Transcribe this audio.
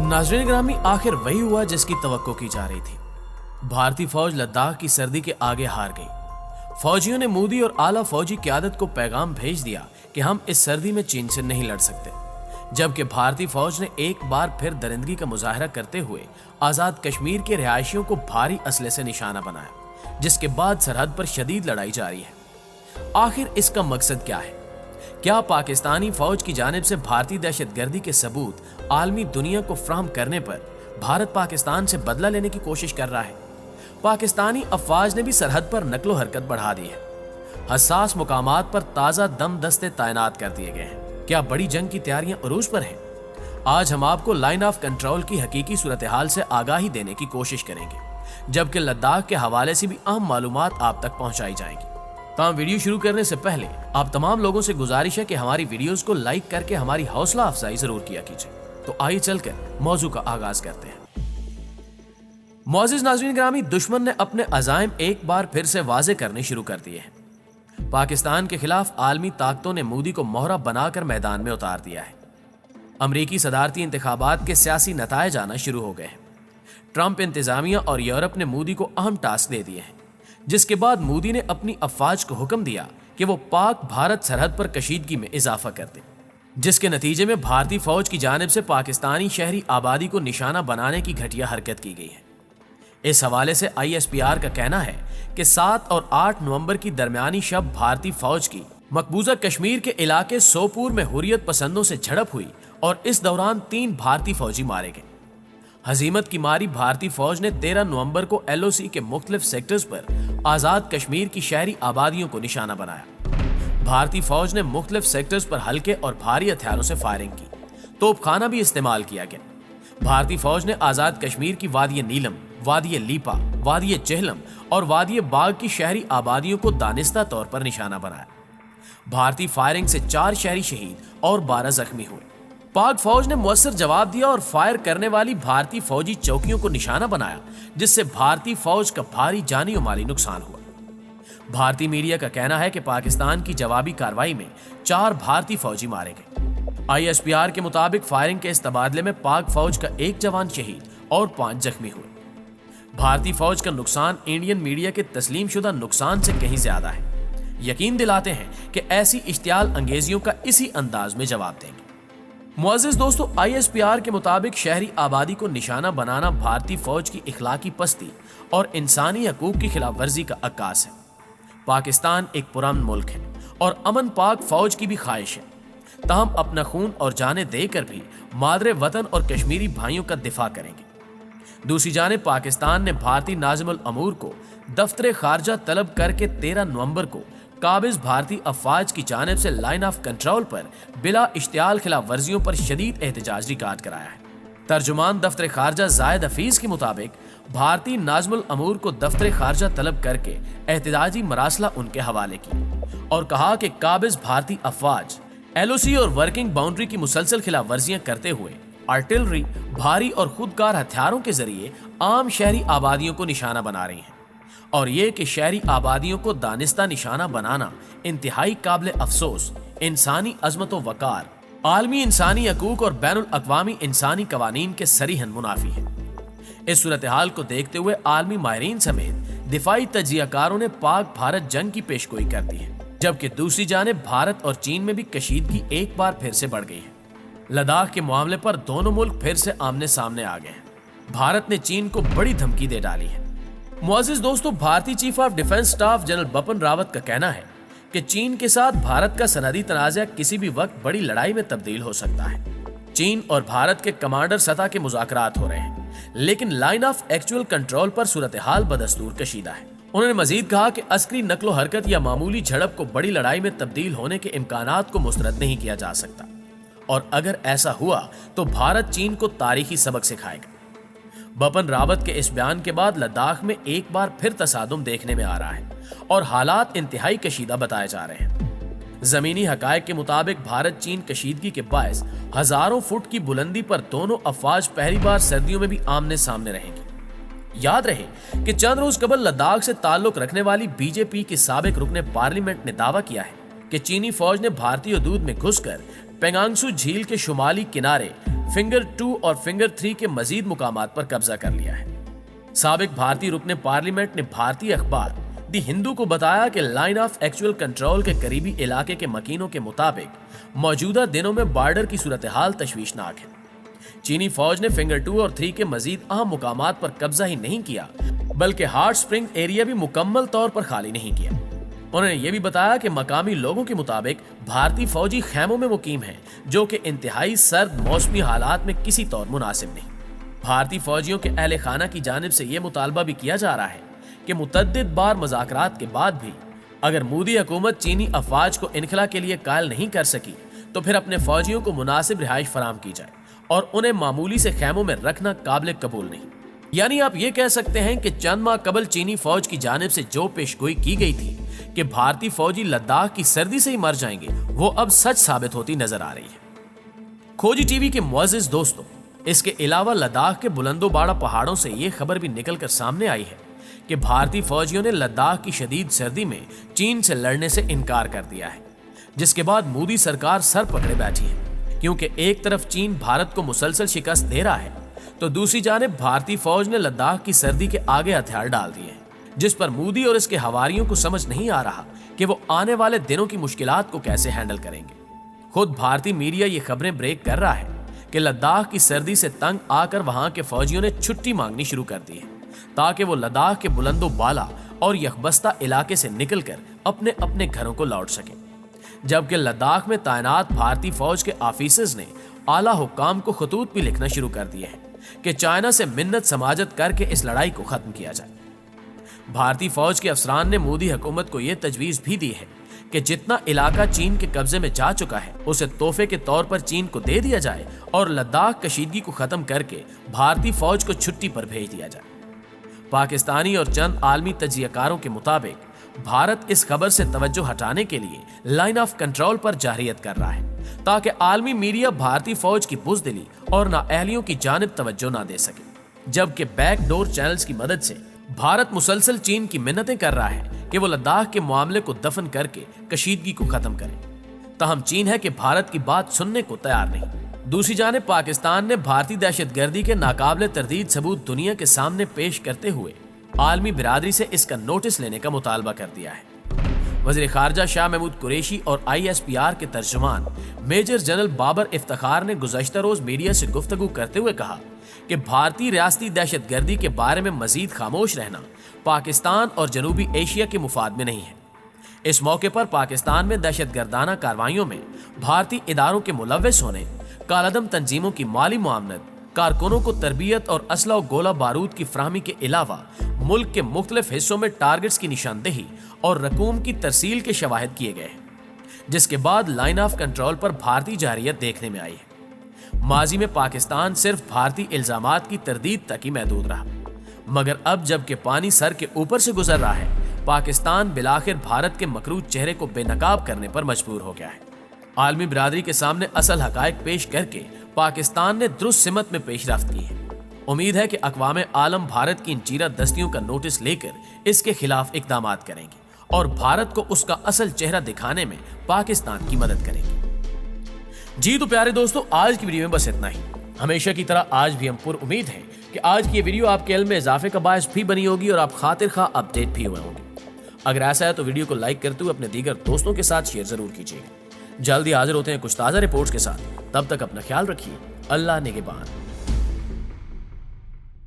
नाज़रीन ग्रामी, आखिर वही हुआ जिसकी तवक्को की जा रही थी। भारतीय फौज लद्दाख की सर्दी के आगे हार गई। फौजियों ने मोदी और आला फौजी क़यादत को पैगाम भेज दिया कि हम इस सर्दी में चीन से नहीं लड़ सकते, जबकि भारतीय फौज ने एक बार फिर दरिंदगी का मुजाहरा करते हुए आजाद कश्मीर के रिहायशियों को भारी असले से निशाना बनाया, जिसके बाद सरहद पर शदीद लड़ाई जारी है। आखिर इसका मकसद क्या है? क्या पाकिस्तानी फौज की जानिब से भारतीय दहशतगर्दी के सबूत आलमी दुनिया को फ्राहम करने पर भारत पाकिस्तान से बदला लेने की कोशिश कर रहा है? पाकिस्तानी अफवाज ने भी सरहद पर नकलो हरकत बढ़ा दी है। हसास मुकामात पर ताज़ा दम दस्ते तैनात कर दिए गए हैं। क्या बड़ी जंग की तैयारियां उरूज पर हैं? आज हम आपको लाइन ऑफ कंट्रोल की हकीकी सूरत हाल से आगाही देने की कोशिश करेंगे, जबकि लद्दाख के हवाले से भी अहम मालूमात आप तक पहुंचाई जाएंगी। तमाम वीडियो शुरू करने से पहले आप तमाम लोगों से गुजारिश है कि हमारी वीडियोस को लाइक करके हमारी हौसला अफजाई जरूर किया कीजिए। तो आइए चलकर मौजू का आगाज करते हैं। मोअज़्ज़िज़ नाज़रीन ग्रामी, दुश्मन ने अपने अज़ाइम एक बार फिर से वाज़े करने शुरू कर दिए हैं। पाकिस्तान के खिलाफ आलमी ताकतों ने मोदी को मोहरा बनाकर मैदान में उतार दिया है। अमरीकी सदारती इंतखाबात के सियासी नतायज आना शुरू हो गए हैं। ट्रंप इंतजामिया और यूरोप ने मोदी को अहम टास्क दे दिए हैं, जिसके बाद मोदी ने अपनी अफवाज को हुक्म दिया कि वो पाक भारत सरहद पर कशीदगी में इजाफा कर दे, जिसके नतीजे में भारतीय फौज की जानिब से पाकिस्तानी शहरी आबादी को निशाना बनाने की घटिया हरकत की गई है। इस हवाले से ISPR का कहना है कि 7 और 8 नवंबर की दरमियानी शब भारतीय फौज की मकबूजा कश्मीर के इलाके सोपुर में हुर्रियत पसंदों से झड़प हुई और इस दौरान 3 भारतीय फौजी मारे गए। हजीमत की मारी भारतीय फौज ने 13 नवंबर को LOC के मुख्तलिफ सेक्टर्स पर आजाद कश्मीर की शहरी आबादियों को निशाना बनाया। भारतीय फौज ने मुख्तलिफ सेक्टर्स पर हल्के और भारी हथियारों से फायरिंग की। तोपखाना भी इस्तेमाल किया गया। भारतीय फौज ने आजाद कश्मीर की वादी नीलम, वादी लीपा, वादी चेहलम और वादी बाग की शहरी आबादियों को दानिस्ता तौर पर निशाना बनाया। भारतीय फायरिंग से 4 शहरी शहीद और 12 जख्मी हुए। पाक फौज ने मुअस्सर जवाब दिया और फायर करने वाली भारतीय फौजी चौकियों को निशाना बनाया, जिससे भारतीय फौज का भारी जानी और माली नुकसान हुआ। भारतीय मीडिया का कहना है कि पाकिस्तान की जवाबी कार्रवाई में 4 भारतीय फौजी मारे गए। ISPR के मुताबिक फायरिंग के इस तबादले में पाक फौज का 1 जवान शहीद और 5 जख्मी हुए। भारतीय फौज का नुकसान इंडियन मीडिया के तस्लीम शुदा नुकसान से कहीं ज्यादा है। यकीन दिलाते हैं कि ऐसी इश्तियाल अंगेजियों का इसी अंदाज में जवाब देंगे। मुअज़्ज़िज़ दोस्तों, ISPR के मुताबिक शहरी आबादी को निशाना बनाना भारतीय फौज की इखलाकी पस्ती और इंसानी हकूक की खिलाफ वर्जी का अक्कास है। पाकिस्तान एक पुरान मुल्क है और अमन पाक फौज की भी ख्वाहिश है, ताहम अपना खून और जाने देकर भी मादरे वतन और कश्मीरी भाइयों का दिफा करेंगे। दूसरी जानिब पाकिस्तान ने भारतीय नाज़िमुल अमूर को दफ्तर खारजा तलब करके 13 नवंबर को काबिज भारतीय अफवाज की जानिब से लाइन ऑफ कंट्रोल पर बिला इश्तियाल खिलाफ वर्जियों पर शदीद एहतजाज रिकॉर्ड कराया है। तर्जुमान दफ्तर खारजा जायद हफीज के मुताबिक भारतीय नाज़िमुल अमूर को दफ्तर खारजा तलब करके एहतजाजी मरासला उनके हवाले की और कहा कि काबिज भारतीय अफवाज LOC और वर्किंग बाउंड्री की मुसलसल खिलाफ वर्जियां करते हुए आर्टिलरी, भारी और खुदकार हथियारों के जरिए आम शहरी आबादियों को निशाना बना रही हैं और ये कि शहरी आबादियों को दानिस्ता निशाना बनाना इंतहाई काबिल अफसोस, इंसानी अजमत व वकार, आलमी इंसानी हकूक और बैनुल अक़वामी इंसानी कवानीन के सरीहन मुनाफी है। इस सूरत हाल को देखते हुए आलमी माहिरीन समेत दिफाई तज्जियाकारों ने पाक भारत जंग की पेशगोई कर दी है, जबकि दूसरी जानिब भारत और चीन में भी कशीदगी एक बार फिर से बढ़ गई है। लद्दाख के मामले पर दोनों मुल्क फिर से आमने सामने आ गए हैं। भारत ने चीन को बड़ी धमकी दे डाली है। मुअज़्ज़िज़ दोस्तों, भारतीय chief of defence staff general Bipin Rawat का कहना है कि चीन के साथ भारत का सरहदी तनाज़ा किसी भी वक्त बड़ी लड़ाई में तब्दील हो सकता है। चीन और भारत के कमांडर सतह के मुज़ाकरात हो रहे हैं, लेकिन लाइन ऑफ एक्चुअल कंट्रोल पर सूरत हाल बदस्तूर कशीदा है। उन्होंने मजीद कहा कि अस्करी नकलो हरकत या मामूली झड़प को बड़ी लड़ाई में तब्दील होने के इम्कानात को मुस्तरद नहीं किया जा सकता, और अगर ऐसा हुआ तो भारत चीन को तारीखी सबक सिखाएगा। बिपिन रावत के इस बयान के बाद लद्दाख में एक बार फिर तसादुम देखने में आ रहा है और हालात इंतहाई कशीदा बताए जा रहे हैं। जमीनी हकायक के मुताबिक भारत चीन कशीदगी के बायस हजारों फुट की बुलंदी पर दोनों अफवाज पहली बार सर्दियों में भी आमने सामने रहेंगी। याद रहे कि चंद रोज कबल लद्दाख से ताल्लुक रखने वाली BJP के साबिक रुकने पार्लियामेंट ने दावा किया है कि चीनी फौज ने भारतीय हदूद में घुसकर पेंगांगसू झील के शुमाली किनारे फिंगर 2 और फिंगर 3 के मजीद मुकामात पर कब्जा कर लिया है। साबिक भारतीय रुकने पार्लियामेंट ने भारतीय अखबार दी हिंदू को बताया कि लाइन ऑफ एक्चुअल कंट्रोल के करीबी इलाके के मकीनों के मुताबिक मौजूदा दिनों में बॉर्डर की सूरत हाल तशवीशनाक है। चीनी फौज ने फिंगर 2 और 3 के मजीद अहम मुकामात पर कब्जा ही नहीं किया, बल्कि हॉट स्प्रिंग एरिया भी मुकम्मल तौर पर खाली नहीं किया। उन्होंने ये भी बताया कि मकामी लोगों के मुताबिक भारतीय फौजी खैमों में मुकीम हैं, जो कि इंतहाई सर्द मौसमी हालात में किसी तौर मुनासिब नहीं। भारतीय फौजियों के अहले खाना की जानिब से यह मुतालबा भी किया जा रहा है कि मुतअद्दिद बार मुज़ाकरात के बाद भी अगर मोदी हुकूमत चीनी अफवाज को इनखला के लिए कायल नहीं कर सकी तो फिर अपने फौजियों को मुनासिब रिहाइश फराम की जाए और उन्हें मामूली से खैमों में रखना काबिल कबूल नहीं। यानी आप ये कह सकते हैं कि चंद माह कबल चीनी फौज की जानिब से जो पेशगोई की गई थी कि भारतीय फौजी लद्दाख की सर्दी से ही मर जाएंगे, वो अब सच साबित होती नजर आ रही है। खोजी टीवी के मुअज़्ज़िज़ दोस्तों, इसके अलावा लद्दाख के बुलंदोबाड़ा पहाड़ों से ये खबर भी निकलकर सामने आई है कि भारतीय फौजियों ने लद्दाख की शदीद सर्दी में चीन से लड़ने से इनकार कर दिया है, जिसके बाद मोदी सरकार सर पकड़े बैठी है, क्योंकि एक तरफ चीन भारत को मुसलसल शिकस्त दे रहा है तो दूसरी जानिब भारतीय फौज ने लद्दाख की सर्दी के आगे हथियार डाल दिए हैं, जिस पर मोदी और इसके हवारियों को समझ नहीं आ रहा कि वो आने वाले दिनों की मुश्किलात को कैसे हैंडल करेंगे। खुद भारतीय मीडिया ये खबरें ब्रेक कर रहा है कि लद्दाख की सर्दी से तंग आकर वहां के फौजियों ने छुट्टी मांगनी शुरू कर दी है ताकि वो लद्दाख के बुलंदो बाला और यखबस्ता इलाके से निकलकर अपने अपने घरों को लौट सके, जबकि लद्दाख में तैनात भारतीय फौज के ऑफिसर्स ने आला हुक्काम को खतूत भी लिखना शुरू कर दिए हैं कि चाइना से मिन्नत समाजत करके इस लड़ाई को खत्म किया जाए। भारतीय फौज के अफसरान ने मोदी हुकूमत को यह तजवीज भी दी है कि जितना इलाका चीन के कब्जे में जा चुका है उसे तोहफे के तौर पर चीन को दे दिया जाए और लद्दाख कशीदगी को खत्म करके भारतीय फौज को छुट्टी पर भेज दिया जाए। पाकिस्तानी और चंद आलमी तजियाकारों के मुताबिक भारत इस खबर से तवज्जो हटाने के लिए लाइन ऑफ कंट्रोल पर जाहिरियत कर रहा है ताकि आलमी मीडिया भारतीय फौज की बुज़दिली और नाअहलियों की जानिब तवज्जो ना दे सके, जबकि बैकडोर चैनल्स की मदद से भारत मुसलसल चीन की मिन्नतें कर रहा है कि वो लद्दाख के मामले को दफन करके कशीदगी को खत्म करे। तहम चीन है कि भारत की बात सुनने को तैयार नहीं। दूसरी जानिब पाकिस्तान ने भारतीय दहशतगर्दी के नाकाबिले तरदीद सबूत दुनिया के सामने पेश करते हुए आलमी बिरादरी से इसका नोटिस लेने का मुतालबा कर दिया है। वज़ीर ख़ारजा शाह महमूद कुरैशी और ISPR के तर्जुमान मेजर जनरल बाबर इफ्तिखार ने गुज़श्ता रोज मीडिया से गुफ्तगू करते हुए कहा कि भारतीय रियासती दहशतगर्दी के बारे में मजीद खामोश रहना पाकिस्तान और जनूबी एशिया के मुफाद में नहीं है। इस मौके पर पाकिस्तान में दहशतगर्दाना कार्रवाइयों में भारतीय इदारों के मुलव्वस होने, कालादम तंजीमों की माली मुआवनत, कारकुनों को तरबियत और असला और गोला बारूद की फराहमी के अलावा मुल्क के मुख्तलिफ हिस्सों में टारगेट्स की निशानदेही और रकूम की तरसील के शवाहिद किए गए हैं, जिसके बाद लाइन ऑफ कंट्रोल पर भारतीय जारियत देखने में आई है। माजी में पाकिस्तान सिर्फ भारतीय इल्जामात की तरदीद तक ही महदूद रहा, मगर अब जबकि पानी सर के ऊपर से गुजर रहा है, पाकिस्तान बिलाखिर भारत के मकरूज चेहरे को बेनकाब करने पर मजबूर हो गया है। आलमी बिरादरी के सामने असल हकायक पेश करके पाकिस्तान ने दुरुस्त सिमत में पेशरफ्त की है। उम्मीद है कि अक़वाम आलम भारत की इन चीरा दस्तियों का नोटिस लेकर इसके खिलाफ इक़दाम करेंगे और भारत को उसका असल चेहरा दिखाने में पाकिस्तान की मदद करेंगे। जी तो प्यारे दोस्तों, आज की वीडियो में बस इतना ही। हमेशा की तरह आज भी हम पुर उम्मीद हैं कि आज की ये वीडियो आपके इल्म में इजाफे का बायस भी बनी होगी और आप खातिर खा अपडेट भी हुए होंगे। अगर ऐसा है तो वीडियो को लाइक करते हुए अपने दीगर दोस्तों के साथ शेयर जरूर कीजिएगा। जल्दी हाजिर होते हैं कुछ ताज़ा रिपोर्ट्स के साथ, तब तक अपना ख्याल रखिए। अल्लाह निगहबान।